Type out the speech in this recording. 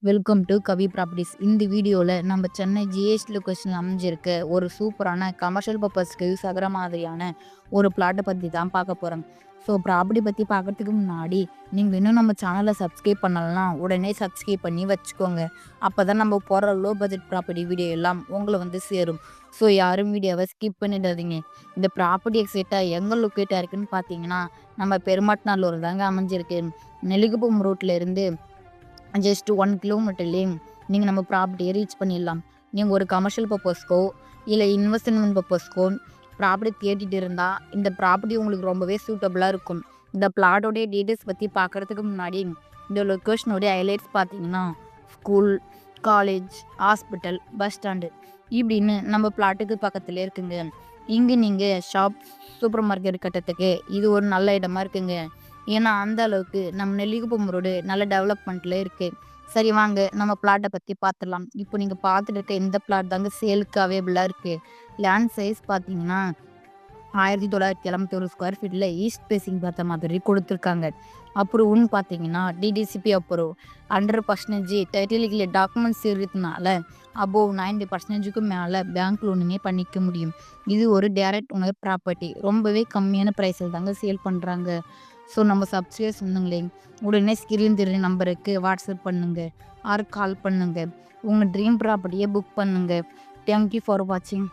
Welcome to Kavi properties. இந்த வீடியோவில் நம்ம சென்னை ஜிஎஸ்டி லொக்கேஷனில் அமைஞ்சிருக்க ஒரு சூப்பரான கமர்ஷியல் பர்பஸ்க்கு யூஸ் ஆகிற மாதிரியான ஒரு பிளாட்டை பற்றி தான் பார்க்க போகிறோம். ஸோ ப்ராப்பர்ட்டி பற்றி பார்க்கறதுக்கு முன்னாடி நீங்கள் இன்னும் நம்ம சேனலை சப்ஸ்கிரைப் பண்ணலன்னா உடனே சப்ஸ்கிரைப் பண்ணி வச்சுக்கோங்க. அப்போ தான் நம்ம போகிற லோ பட்ஜெட் ப்ராப்பர்ட்டி வீடியோ எல்லாம் உங்களை வந்து சேரும். ஸோ யாரும் வீடியோவை ஸ்கிப் பண்ணிடாதீங்க. இந்த ப்ராப்பர்ட்டி எக்ஸைட்டாக எங்கே லொக்கேட்டாக இருக்குதுன்னு பார்த்தீங்கன்னா நம்ம பெருமாட்நல்லூர் தாங்க அமைஞ்சிருக்கு. நெல்லிக்குப்பம் ரோட்டில் இருந்து ஜஸ்ட் 1 கிலோமீட்டர்லேயே நீங்கள் நம்ம ப்ராப்பர்ட்டியை ரீச் பண்ணிடலாம். நீங்கள் ஒரு கமர்ஷியல் பர்பஸ்க்கோ இல்லை இன்வெஸ்ட்மெண்ட் பர்பஸ்க்கோ ப்ராப்பர்ட்டி தேடிட்டு இருந்தால் இந்த ப்ராப்பர்ட்டி உங்களுக்கு ரொம்பவே சூட்டபுளாக இருக்கும். இந்த பிளாட்டோடைய டீட்டெயில்ஸ் பற்றி பார்க்குறதுக்கு முன்னாடி இந்த லொக்கேஷனுடைய ஹைலைட்ஸ் பார்த்தீங்கன்னா school, college, hospital, bus stand இப்படின்னு நம்ம பிளாட்டுக்கு பக்கத்துலேயே இருக்குங்க. இங்கே நீங்கள் ஷாப், சூப்பர் மார்க்கெட் கட்டுறதுக்கு இது ஒரு நல்ல இடமா இருக்குங்க. ஏன்னா அந்த அளவுக்கு நம்ம நெல்லிக்குப்பம் ரோடு நல்ல டெவலப்மெண்ட்டில் இருக்குது. சரி வாங்க நம்ம பிளாட்டை பற்றி பார்த்துடலாம். இப்போ நீங்கள் பார்த்துட்டு இருக்க இந்த பிளாட் தாங்க சேலுக்கு அவைலபிளாக இருக்குது. லேண்ட் சைஸ் பார்த்தீங்கன்னா 1971 ஸ்கொயர் ஃபீட்டில் ஈஸ்ட் ஃபேஸிங் பார்த்த மாதிரி கொடுத்துருக்காங்க. அப்ரூவ்னு பார்த்தீங்கன்னா டிடிசிபி அப்ரூவ் 100% டைட்டில் டாக்குமெண்ட்ஸ் இருக்கிறதுனால அபோவ் 90%க்கு மேலே பேங்க் லோனுமே பண்ணிக்க முடியும். இது ஒரு டைரக்ட் ஓனர் ப்ராப்பர்ட்டி. ரொம்பவே கம்மியான ப்ரைஸில் தாங்க சேல் பண்ணுறாங்க. ஸோ நம்ம சப்ஸ்கிரைப் சொன்னங்களே உடனே ஸ்க்ரீன் தெரியுற நம்பருக்கு வாட்ஸ்அப் பண்ணுங்கள் ஆர் கால் பண்ணுங்கள். உங்கள் ட்ரீம் ப்ராப்பர்ட்டியை புக் பண்ணுங்கள். தேங்க்யூ ஃபார் வாட்சிங்.